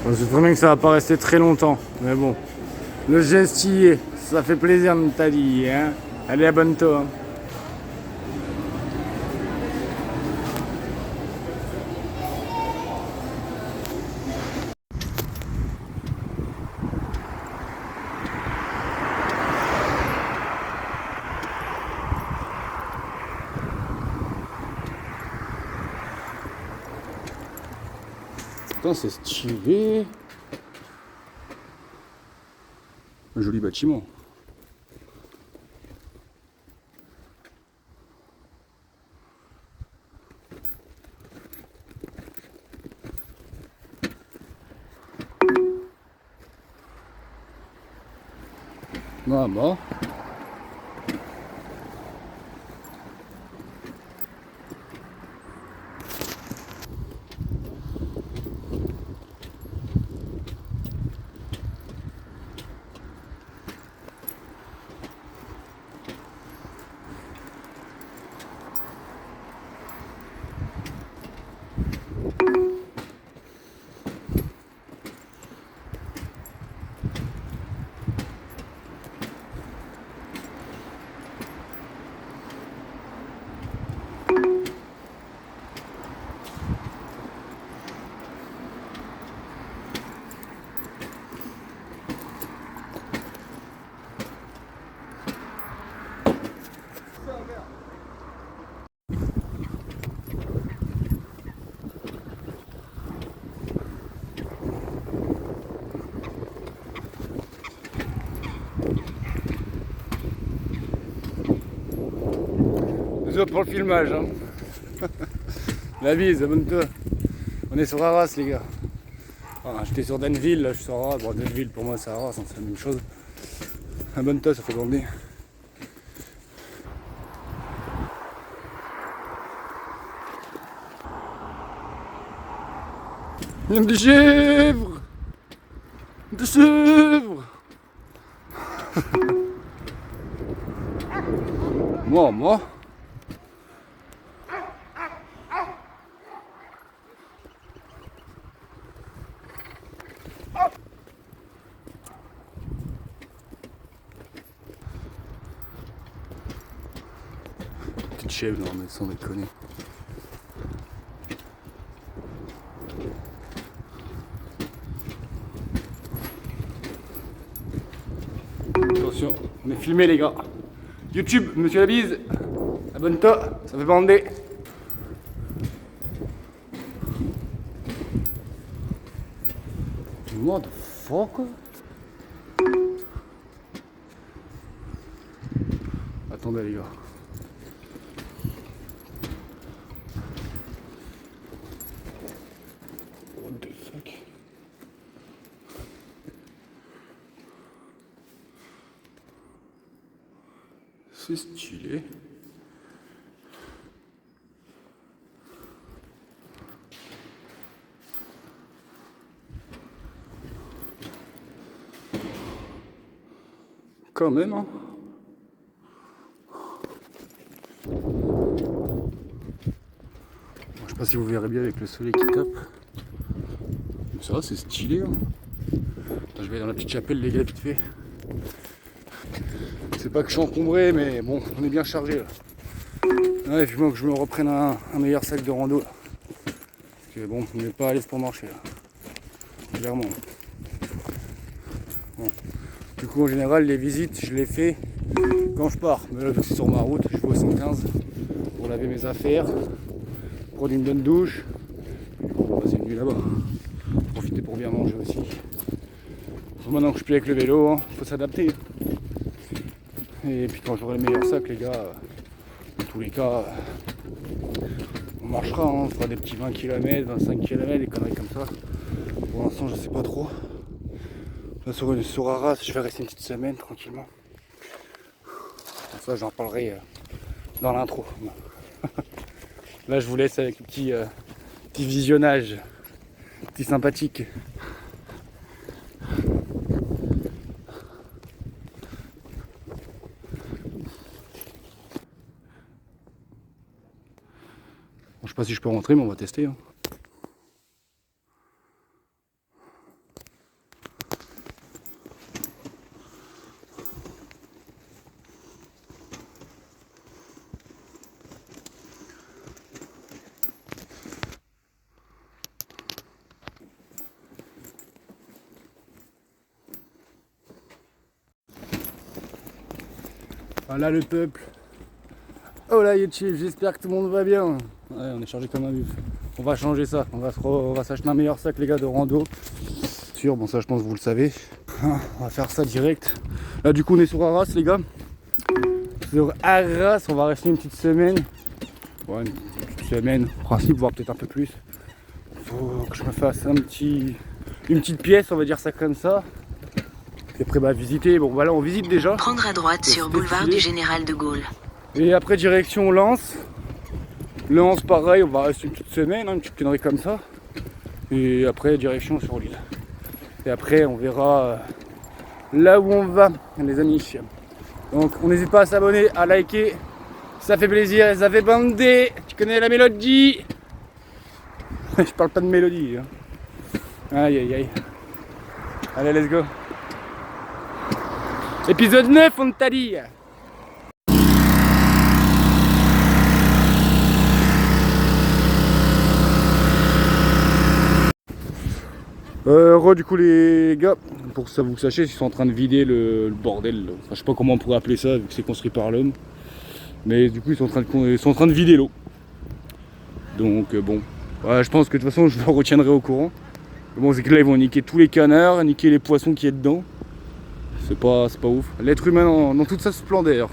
Je sais très bien que ça va pas rester très longtemps, mais bon. Le geste y est, ça fait plaisir Nathalie, hein. Allez, abonne-toi. Hein. Putain, c'est stylé. Un joli bâtiment. Maman. Désolé pour le filmage. Hein. La bise, abonne-toi. On est sur Arras, les gars. Ah, j'étais sur Danville, là je suis sur Arras. Bon, Danville pour moi c'est Arras, hein, c'est la même chose. Abonne-toi, ça fait bander. Il y a des chèvres. Des chèvres. Moi. Petite chèvre, non mais sans déconner. Attention, on est filmé les gars. YouTube, monsieur la bise. Abonne-toi, ça fait bander. Motherfucker. Attendez les gars. What the fuck. C'est stylé. Quand même, hein. Je sais pas si vous verrez bien avec le soleil qui tape. Mais ça va, c'est stylé. Hein. Attends, je vais aller dans la petite chapelle, les gars, vite fait. C'est pas que je suis encombré, mais bon, on est bien chargé là. Ouais, puis moi que je me reprenne un meilleur sac de rando. Là. Parce que bon, on n'est pas à l'aise pour marcher là. Clairement. Bon. Du coup, en général, les visites, je les fais quand je pars. Mais là, vu que c'est sur ma route, je vais au 115 pour laver mes affaires, prendre une bonne douche. On va passer une nuit là-bas. Profiter pour bien manger aussi. Maintenant que je suis plus avec le vélo, faut s'adapter. Et puis quand j'aurai le meilleur sac, les gars, dans tous les cas, on marchera, hein, on fera des petits 20 km, 25 km, des conneries comme ça. Pour l'instant, je sais pas trop. Là, sur Arras, je vais rester une petite semaine tranquillement. Ça, j'en parlerai dans l'intro. Là, je vous laisse avec le petit visionnage, petit sympathique. Bon, je sais pas si je peux rentrer, mais on va tester. Hein. Voilà le peuple. Oh là YouTube, j'espère que tout le monde va bien. Ouais, on est chargé comme un buf. On va changer ça, on va s'acheter un meilleur sac les gars de rando. Sûr, bon ça je pense que vous le savez. On va faire ça direct. Là du coup on est sur Arras les gars. Sur Arras, on va rester une petite semaine. Ouais, une petite semaine, en principe, voire peut-être un peu plus. Faut que je me fasse une petite pièce, on va dire ça comme ça. Et après bah visiter, bon voilà on visite déjà. Prendre à droite sur boulevard du Général de Gaulle. Et après direction Lens. Lens pareil, on va rester une petite semaine, hein, une petite connerie comme ça. Et après direction sur l'île. Et après on verra là où on va les amis. Donc on n'hésite pas à s'abonner, à liker. Ça fait plaisir et ça fait bander. Tu connais la mélodie? Je parle pas de mélodie. Hein. Aïe aïe aïe. Allez let's go. Épisode 9 on t'a dit. Du coup les gars, pour que ça vous sachiez, ils sont en train de vider le bordel. Enfin, je sais pas comment on pourrait appeler ça vu que c'est construit par l'homme. Mais du coup ils sont en train de vider l'eau. Donc bon, ouais, je pense que de toute façon je me retiendrai au courant. Mais bon c'est que là ils vont niquer tous les canards, niquer les poissons qui est dedans. C'est pas ouf. L'être humain dans toute sa splendeur.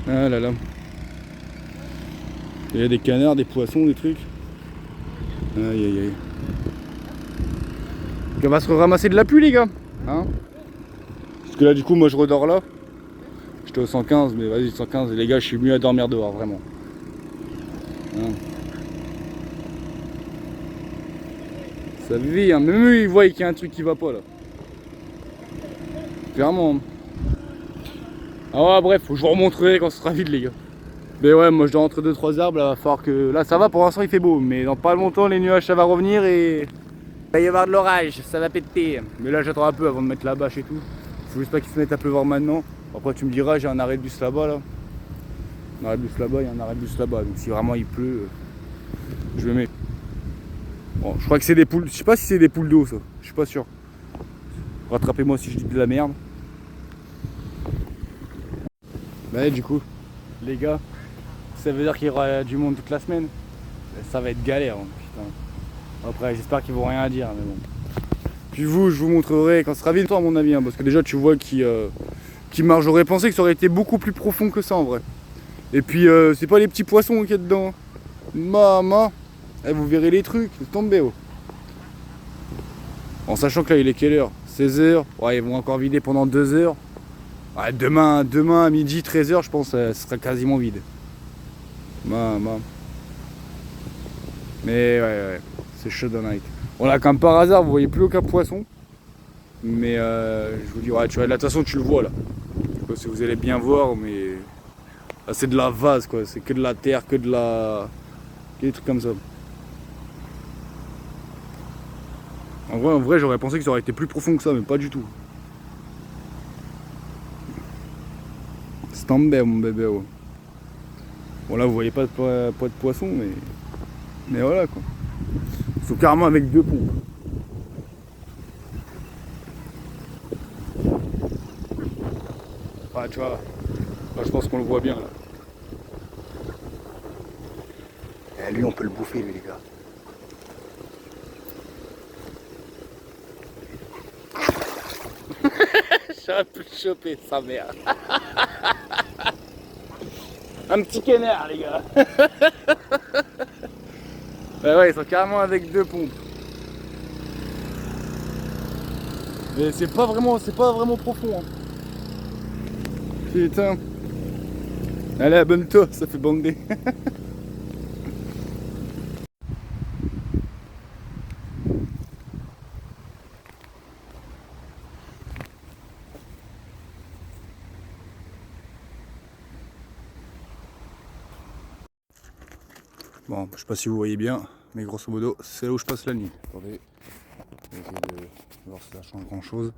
Ah là là. Il y a des canards, des poissons, des trucs. Aïe aïe aïe. On va se ramasser de la pluie les gars, hein. Parce que là du coup moi je redors là. J'étais au 115 mais vas-y 115 les gars je suis mieux à dormir dehors vraiment. Hein. Ça vit hein, même eux ils voient qu'il y a un truc qui va pas là. Clairement. Ah ouais bref, je vous remontrerai quand ce sera vide les gars. Mais ouais moi je dois entre 2-3 arbres, là, va falloir que. Là ça va pour l'instant il fait beau, mais dans pas longtemps les nuages ça va revenir et. Il va y avoir de l'orage, ça va péter. Mais là j'attends un peu avant de mettre la bâche et tout. Faut juste pas qu'il se mette à pleuvoir maintenant. Après tu me diras j'ai un arrêt de bus là-bas là. Un arrêt de bus là-bas, il y a un arrêt de bus là-bas. Donc si vraiment il pleut, je le mets. Bon, je crois que c'est des poules. Je sais pas si c'est des poules d'eau ça. Je suis pas sûr. Rattrapez-moi si je dis de la merde. Bah du coup, les gars, ça veut dire qu'il y aura du monde toute la semaine. Ça va être galère, hein, putain. Après j'espère qu'ils vont rien dire mais bon. Puis vous je vous montrerai quand ce sera vide à mon avis hein, parce que déjà tu vois qui marche. J'aurais pensé que ça aurait été beaucoup plus profond que ça en vrai. Et puis c'est pas les petits poissons qu'il y a dedans. Maman, eh, vous verrez les trucs, c'est tombé oh. En sachant que là il est quelle heure? 16h, ouais ils vont encore vider pendant 2 heures. Ouais, demain à midi 13h je pense ça sera quasiment vide. Maman. Mais ouais. C'est chaud de night. Bon là comme par hasard vous voyez plus aucun poisson. Mais je vous dis ouais tu vois de toute façon tu le vois là. Je sais pas si vous allez bien voir mais là, c'est de la vase quoi. C'est que de la terre, que des trucs comme ça. En vrai j'aurais pensé que ça aurait été plus profond que ça mais pas du tout. C'est tombé mon bébé oh. Bon là vous voyez pas de poisson mais voilà quoi. Ils sont carrément avec 2 pompes. Ah tu vois, là, je pense qu'on le voit bien là. Et lui on peut le bouffer lui les gars. J'aurais pu le choper sa mère. Un petit canard les gars. Bah ouais ils sont carrément avec 2 pompes. Mais c'est pas vraiment profond hein. Putain. Allez abonne-toi, ça fait bander. Bon, je sais pas si vous voyez bien, mais grosso modo, c'est là où je passe la nuit. Attendez, je vais essayer de voir si ça change grand chose.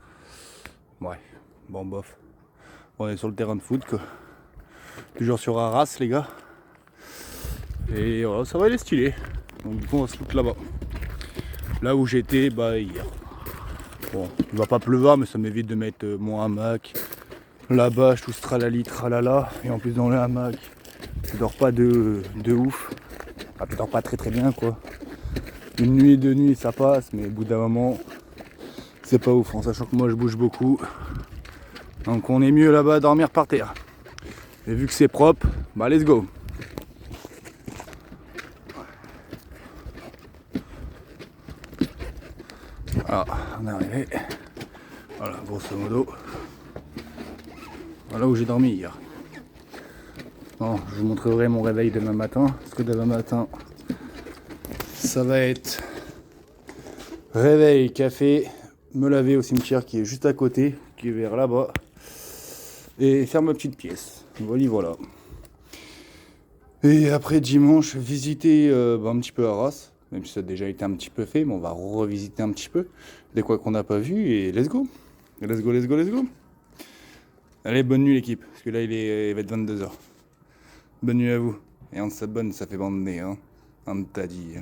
Ouais, bon bof. On est sur le terrain de foot quoi. Toujours sur Arras les gars. Et voilà, ça va aller stylé. Donc du coup on va se foutre là-bas. Là où j'étais hier. Bon, il va pas pleuvoir mais ça m'évite de mettre mon hamac la bâche, tout ce tralali, tralala. Et en plus dans le hamac, tu dors pas de ouf. Enfin, tu dors pas très bien quoi. Une nuit, 2 nuits ça passe, mais au bout d'un moment, c'est pas ouf, en sachant que moi je bouge beaucoup. Donc on est mieux là-bas à dormir par terre. Et vu que c'est propre, bah let's go. Alors, on est arrivé. Voilà, grosso modo. Voilà où j'ai dormi hier. Bon, je vous montrerai mon réveil demain matin. Parce que demain matin, ça va être réveil, café, me laver au cimetière qui est juste à côté, qui est vers là-bas. Et faire ma petite pièce. Voilà. Et après dimanche, visiter un petit peu Arras. Même si ça a déjà été un petit peu fait, mais on va revisiter un petit peu. Des quoi qu'on n'a pas vu et let's go. Let's go. Allez, bonne nuit l'équipe. Parce que là il va être 22h. Bonne nuit à vous. Et on s'abonne, ça fait bander, hein. On t'a dit.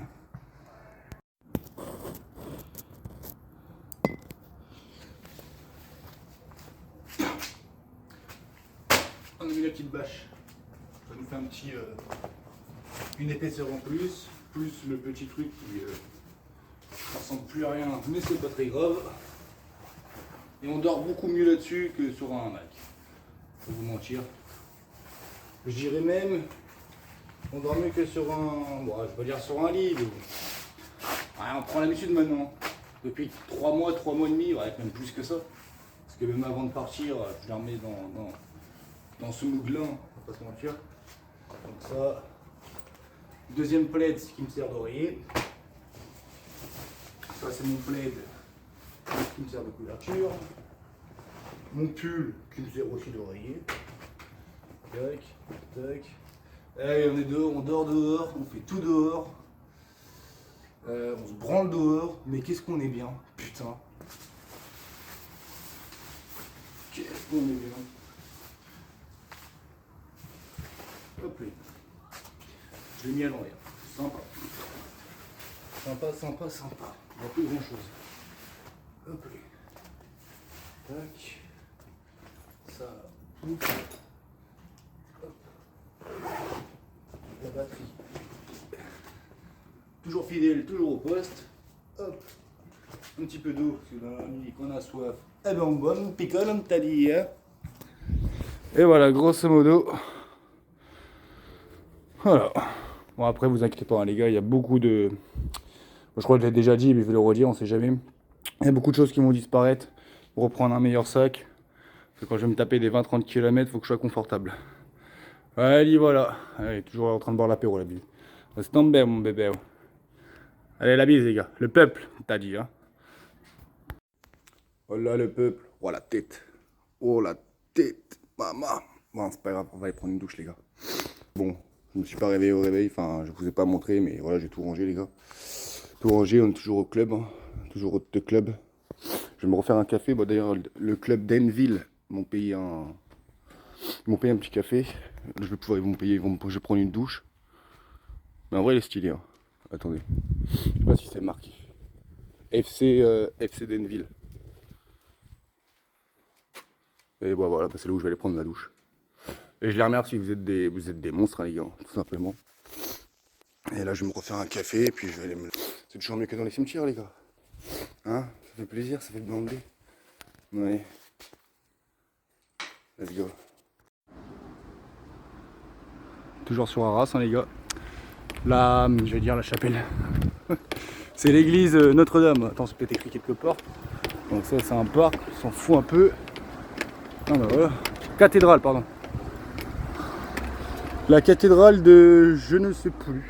On a mis la petite bâche. Ça nous fait un petit, une épaisseur en plus le petit truc qui ne ressemble plus à rien, mais c'est pas très grave. Et on dort beaucoup mieux là-dessus que sur un hamac. Faut vous mentir. Je dirais même, on dort mieux que sur un, bon, je vais pas dire sur un lit. Mais... Ouais, on prend l'habitude maintenant. Depuis 3 mois et demi, ouais, même plus que ça. Parce que même avant de partir, je la remets dans ce mood-là, on va pas se mentir. Donc ça, deuxième plaid qui me sert d'oreiller. Ça c'est mon plaid qui me sert de couverture. Mon pull qui me sert aussi d'oreiller. Tac. Allez, on est dehors, on dort dehors, on fait tout dehors. On se branle dehors, mais qu'est-ce qu'on est bien, putain. Qu'est-ce qu'on est bien. Hop là. Je l'ai mis à l'envers. Sympa. Il n'y a plus grand chose. Hop là. Tac. Ça. Hop. La batterie. Toujours fidèle, toujours au poste. Hop. Un petit peu d'eau, parce que dans la nuit qu'on a soif, eh ben on boit, on picole, on t'a dit. Hein. Et voilà, grosso modo. Voilà. Bon après vous inquiétez pas hein, les gars, il y a beaucoup de... Je crois que je l'ai déjà dit mais je vais le redire, on sait jamais. Il y a beaucoup de choses qui vont disparaître pour reprendre un meilleur sac. Parce que quand je vais me taper des 20-30 km, il faut que je sois confortable. Allez voilà. Allez, toujours en train de boire l'apéro la bise. Reste en paix mon bébé. Allez la bise les gars. Le peuple, t'as dit hein. Oh là le peuple. Oh la tête. Oh la tête. Maman. Bon c'est pas grave, on va aller prendre une douche les gars. Bon. Je me suis pas réveillé au réveil, enfin je vous ai pas montré mais voilà j'ai tout rangé les gars. Tout rangé, on est toujours au club, hein. Toujours au club. Je vais me refaire un café, bon, d'ailleurs le club d'Enville m'ont payé un petit café. Je vais pouvoir, je vais prendre une douche. Mais en vrai il est stylé. Hein. Attendez, je sais pas si c'est marqué. FC d'Enville. Et bon voilà, c'est là où je vais aller prendre ma douche. Et je les remercie, vous êtes des monstres hein, les gars, tout simplement. Et là je vais me refaire un café et puis je vais aller me... C'est toujours mieux que dans les cimetières les gars. Hein? Ça fait plaisir, ça fait bander. Ouais. Let's go. Toujours sur Arras hein, les gars. Là, je vais dire la chapelle. C'est l'église Notre-Dame. Attends, c'est peut-être écrit quelque part. Donc ça c'est un parc, on s'en fout un peu. Ah bah voilà. Cathédrale, pardon. La cathédrale de je ne sais plus.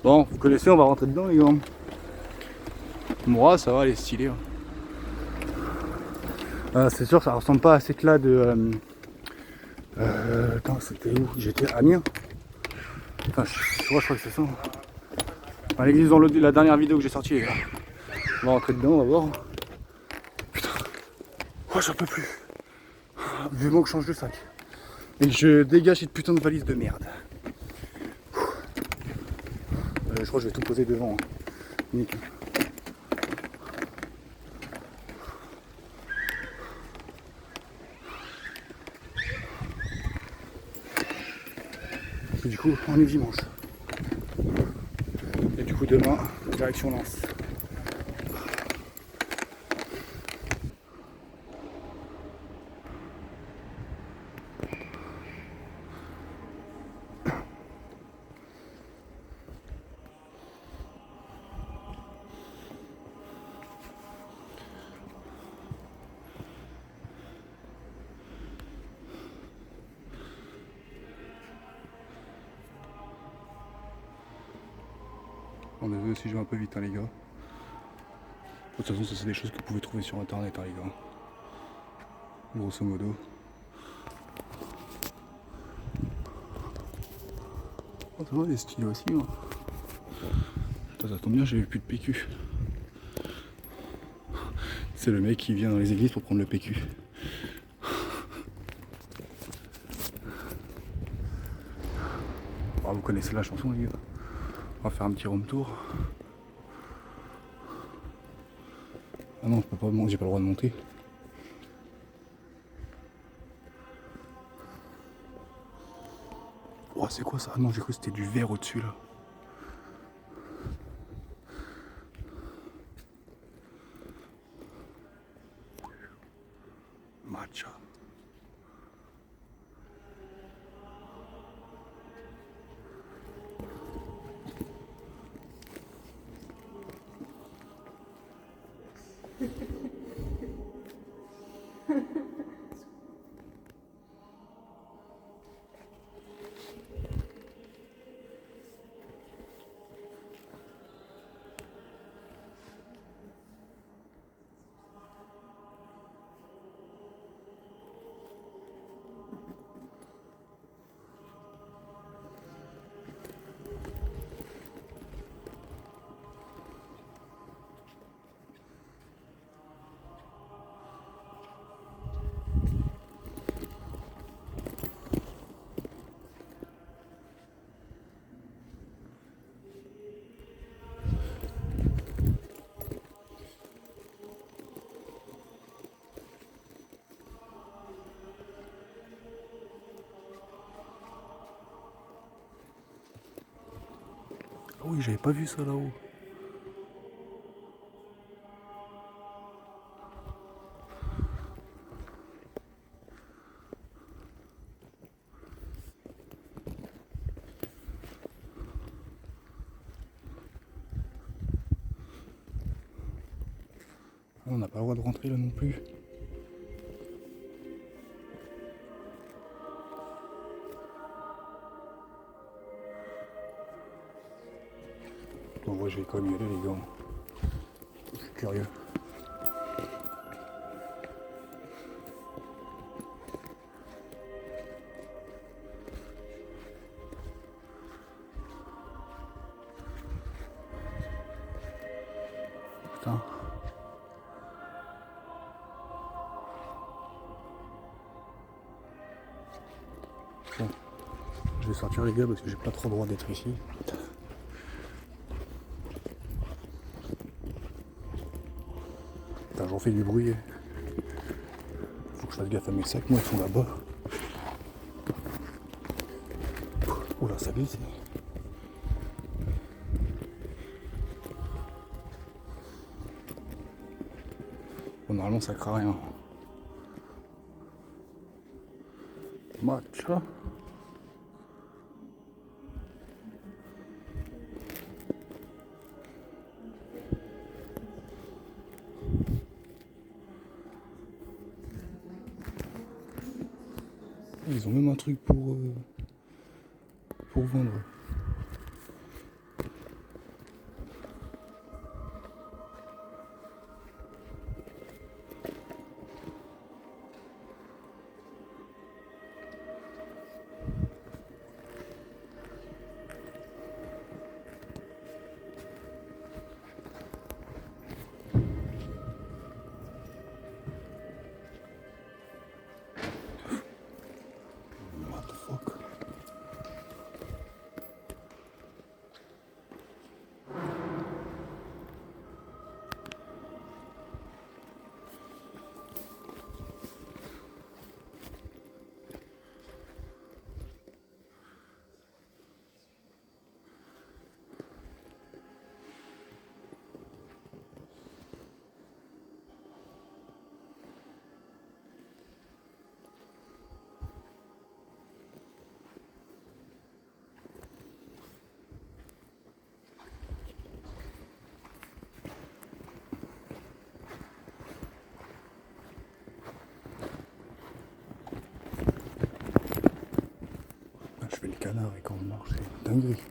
Bon, vous connaissez, on va rentrer dedans les gars. Moi, ça va, elle est stylée. Hein. C'est sûr, ça ressemble pas à cet éclat de... attends, c'était où? J'étais à Amiens. Enfin, je crois que c'est ça. Enfin, l'église dans la dernière vidéo que j'ai sortie les gars. On va rentrer dedans, on va voir. Putain. Oh, j'en peux plus. Vivement que je change de sac. Et que je dégage cette putain de valise de merde. Je crois que je vais tout poser devant. Hein. Nickel. Et du coup, on est dimanche. Et du coup, demain, direction Lens. On est désolé si je vais un peu vite, hein, les gars. De toute façon, ça c'est des choses que vous pouvez trouver sur internet, hein, les gars. Grosso modo. Oh, ça va, les stylos aussi. Hein. Putain, ça tombe bien, j'avais plus de PQ. C'est le mec qui vient dans les églises pour prendre le PQ. Oh, vous connaissez la chanson, les gars. On va faire un petit room tour. Ah non, je peux pas monter, j'ai pas le droit de monter. Oh, c'est quoi ça? Ah non, j'ai cru que c'était du verre au-dessus là. Matcha. Ah oui, j'avais pas vu ça là-haut. On n'a pas le droit de rentrer là non plus. Bon, moi je vais quand même y aller, les gars. Je suis curieux. Putain. Bon. Je vais sortir, les gars, parce que j'ai pas trop le droit d'être ici. Putain, j'en fais du bruit. Faut que je fasse gaffe à mes sacs, moi ils sont là-bas. Oula, ça glisse. Bon, normalement ça craint rien. Matcha. Ils ont même un truc pour vendre. What the fuck? fais le canard et quand on marche, c'est dinguerie.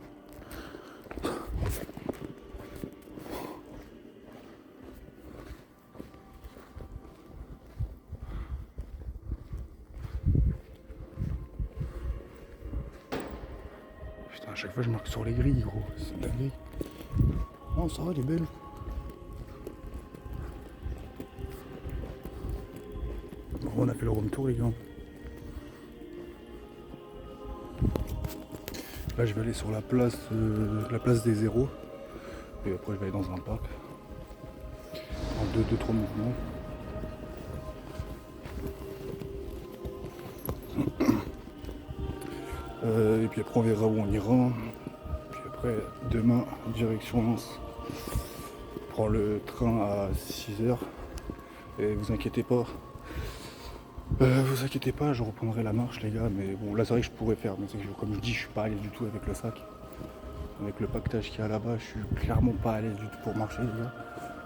Putain, à chaque fois je marque sur les grilles, gros, c'est dinguerie. Non, ça va, elle est belle. Bon, on a fait le room tour, les gars. Là, je vais aller sur la place des zéros. Et après, je vais aller dans un parc. En 2-3 mouvements. Et puis après, on verra où on ira. Puis après, demain, direction Lens. Je prends le train à 6h. Et vous inquiétez pas. Vous inquiétez pas, je reprendrai la marche les gars, mais bon là c'est vrai que je pourrais faire, mais c'est que comme je dis je suis pas à l'aise du tout avec le sac. Avec le pactage qu'il y a là-bas, je suis clairement pas à l'aise du tout pour marcher les gars.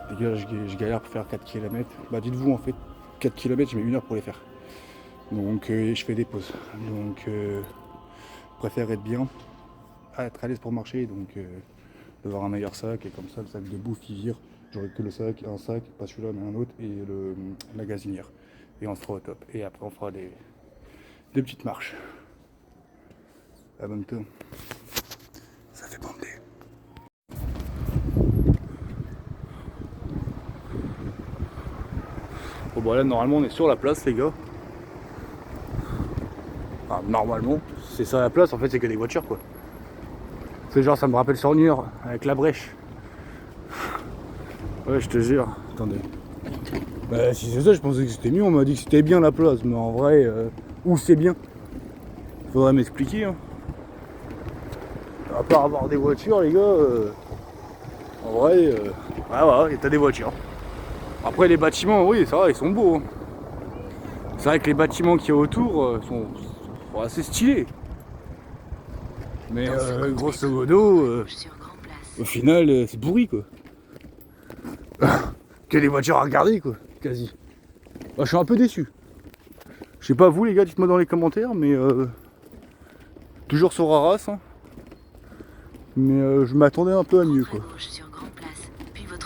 Les gars je galère pour faire 4 km. Bah dites-vous en fait 4 km je mets 1 heure pour les faire. Donc je fais des pauses. Donc je préfère être bien, être à l'aise pour marcher, donc d'avoir un meilleur sac et comme ça le sac de bouffe il vire. J'aurai que le sac, un sac, pas celui-là mais un autre, et la gazinière. Et on sera au top. Et après on fera des petites marches. À bientôt. Ça fait bander. Bon bah là normalement on est sur la place les gars. Enfin, normalement, c'est ça la place, en fait c'est que des voitures quoi. C'est genre ça me rappelle Sornier avec la brèche. Ouais je te jure. Attendez. Bah si c'est ça je pensais que c'était mieux, on m'a dit que c'était bien la place, mais en vrai où c'est bien? Faudrait m'expliquer hein. À part avoir des voitures les gars, en vrai ouais t'as des voitures. Après les bâtiments oui ça va ils sont beaux hein. C'est vrai que les bâtiments qu'il y a autour sont assez stylés. Mais grosso modo au final c'est pourri quoi. Que des voitures à regarder quoi. Quasi. Bah, je suis un peu déçu. Je sais pas vous les gars, dites-moi dans les commentaires, mais toujours sur Arras. Hein. Mais je m'attendais un peu à mieux quoi.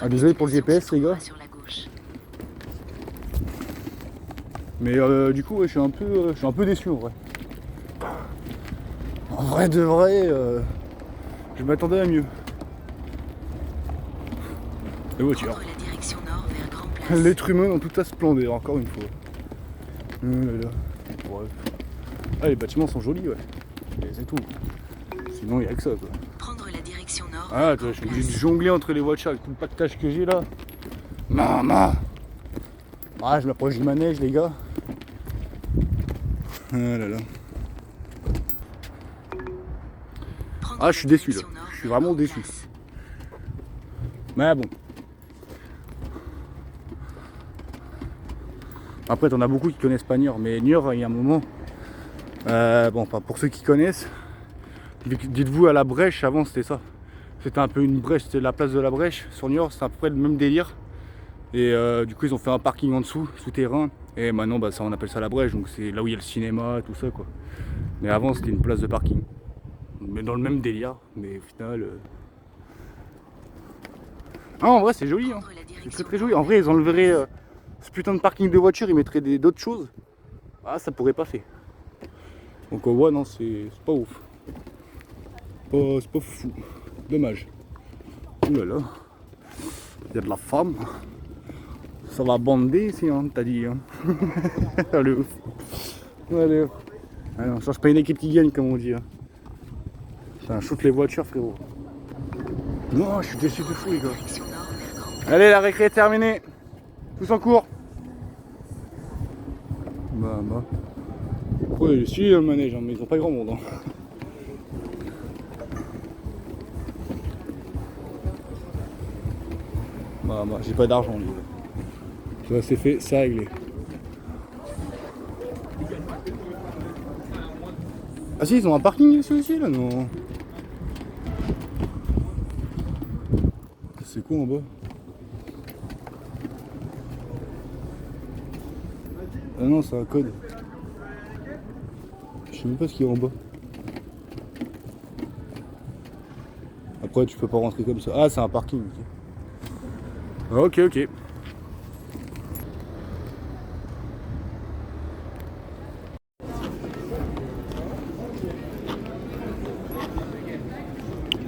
Ah désolé pour le GPS les gars. Mais du coup ouais, je suis un peu déçu en vrai. En vrai de vrai, je m'attendais à mieux. Les voitures. L'être humain dans toute sa splendeur, encore une fois. Bref. Ah, les bâtiments sont jolis, ouais. Et c'est tout. Sinon, il n'y a que ça, quoi. Prendre la direction nord. Ah, toi, je suis obligé de jongler entre les voitures avec tout le pactage que j'ai là. Maman. Ah, je m'approche du manège, les gars. Ah là là. Ah, je suis déçu, là. Je suis vraiment déçu. Mais bon. Après, t'en as beaucoup qui connaissent pas Niort, mais Niort, il y a un moment, bon, enfin, pour ceux qui connaissent, dites-vous à la Brèche, avant c'était ça. C'était un peu une brèche, c'était la place de la Brèche. Sur Niort, c'est à peu près le même délire. Et du coup, ils ont fait un parking en dessous, souterrain. Et maintenant, bah, ça, on appelle ça la Brèche, donc c'est là où il y a le cinéma, tout ça, quoi. Mais avant, c'était une place de parking. Mais dans le même délire, mais au final... Ah, en vrai, c'est joli, hein. C'est très très joli. En vrai, ils enleveraient... ce putain de parking de voiture, ils mettraient d'autres choses. Ah, ça pourrait passer. Donc, ouais, non, c'est pas ouf. C'est pas fou. Dommage. Ouh là là. Il y a de la femme. Ça va bander ici, hein, t'as dit. Hein. Allez, ouf. Allez, ouf. Alors, on change pas une équipe qui gagne, comme on dit. Hein. Ça shoot les voitures, frérot. Non, je suis déçu de fou, les gars. Allez, la récré est terminée. Tous en cours. Bah. Ouais, il est stylé le manège, hein, mais ils ont pas grand monde. Hein. Bah, j'ai pas d'argent, les gars. Ça c'est fait, c'est réglé. Ah si, ils ont un parking ici aussi, là, non? C'est quoi en bas? Ah non, c'est un code. Je sais même pas ce qu'il y a en bas. Pourquoi tu peux pas rentrer comme ça? Ah, c'est un parking. Ok, ok.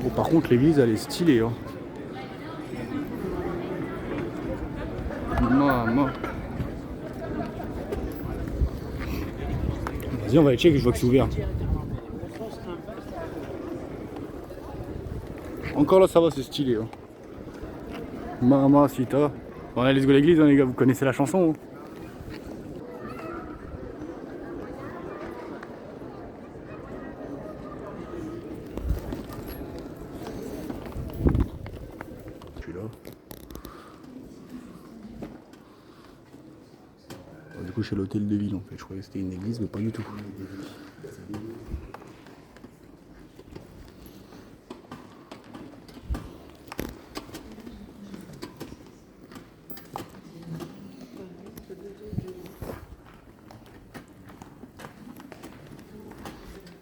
Bon, par contre, l'église, elle est stylée. Hein. Maman. Vas-y, on va aller check, je vois que c'est ouvert. Encore là, ça va, c'est stylé. Hein. Mamacita. Bon, allez, let's go l'église, hein, les gars, vous connaissez la chanson. Hein. Je suis là. Bon, du coup, je suis à l'hôtel de ville en fait. Je croyais que c'était une église, mais pas du tout.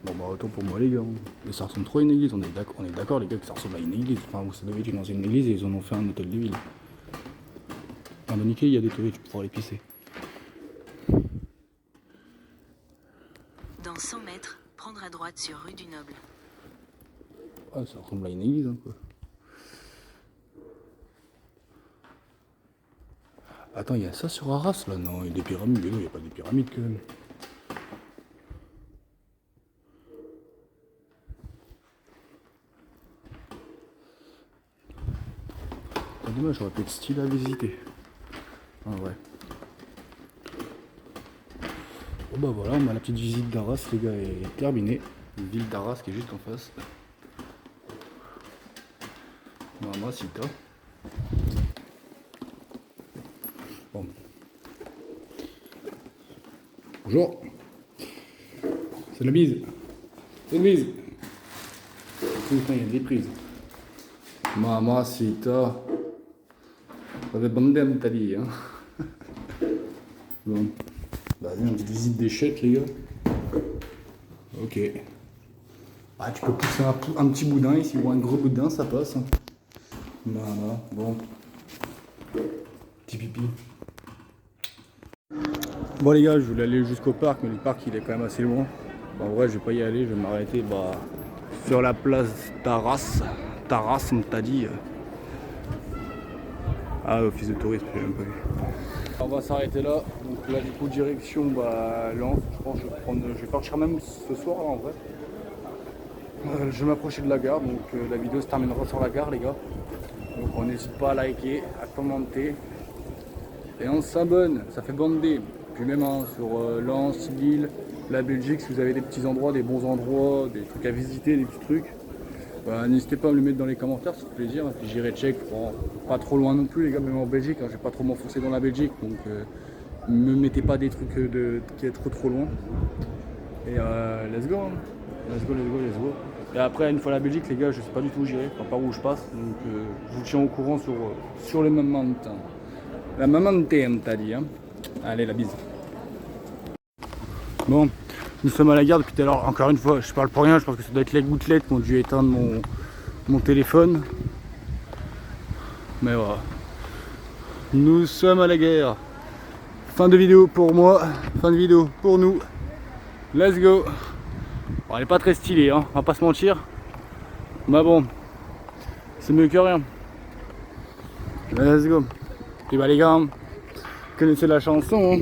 Bon bah autant pour moi les gars, mais ça ressemble trop à une église, on est d'accord les gars que ça ressemble à une église, enfin ça devait être une ancienne église et ils en ont fait un hôtel de ville. Enfin de nickel, il y a des toilettes, tu peux pouvoir les pisser. Dans 100 mètres, prendre à droite sur rue du Noble. Ah ça ressemble à une église hein, quoi. Attends, il y a ça sur Arras là? Non, il y a des pyramides, mais non, il n'y a pas des pyramides quand même. C'est dommage, j'aurais pu être stylé à visiter. Ah ouais. Bon bah voilà, la petite visite d'Arras les gars est terminée. Une ville d'Arras qui est juste en face. Mamacita. Bon. Bonjour. C'est la bise. C'est une bise. Putain, il y a des prises. Mamacita. Ça fait bandem t'as dit hein. Bon. Vas-y, une petite visite des chèques les gars. Ok. Ah, tu peux pousser un petit boudin ici ou un gros boudin, ça passe. Hein. Voilà, bon. Petit pipi. Bon les gars, je voulais aller jusqu'au parc, mais le parc il est quand même assez loin. En vrai, je vais pas y aller, je vais m'arrêter sur la place d'Arras. Taras, on t'a dit. Ah, office de tourisme, j'ai même pas vu. On va s'arrêter là. Donc là, du coup, direction Lens. Je pense que je vais partir même ce soir là, en vrai. Je vais m'approcher de la gare, donc la vidéo se terminera sur la gare, les gars. Donc on n'hésite pas à liker, à commenter. Et on s'abonne, ça fait bander. Puis même hein, sur Lens, Lille, la Belgique, si vous avez des petits endroits, des bons endroits, des trucs à visiter, des petits trucs, n'hésitez pas à me le mettre dans les commentaires, c'est plaisir. Puis j'irai check, pas trop loin non plus les gars, même en Belgique, hein, je vais pas trop m'enfoncer dans la Belgique, donc ne me mettez pas des trucs qui est trop loin. Et let's go, hein. Let's go. Et après, une fois la Belgique, les gars, je sais pas du tout où j'irai, enfin, par où je passe, donc je vous tiens au courant sur le moment. La maman t'as dit, hein. Allez, la bise. Bon, nous sommes à la gare depuis tout à l'heure. Encore une fois, je parle pour rien, je pense que ça doit être les gouttelettes qui ont dû éteindre mon téléphone. Mais voilà. Nous sommes à la gare. Fin de vidéo pour moi, fin de vidéo pour nous. Let's go. Bon, elle est pas très stylée, hein, on va pas se mentir. Mais bon, c'est mieux que rien. Let's go. Et bah les gars, vous connaissez la chanson. Hein.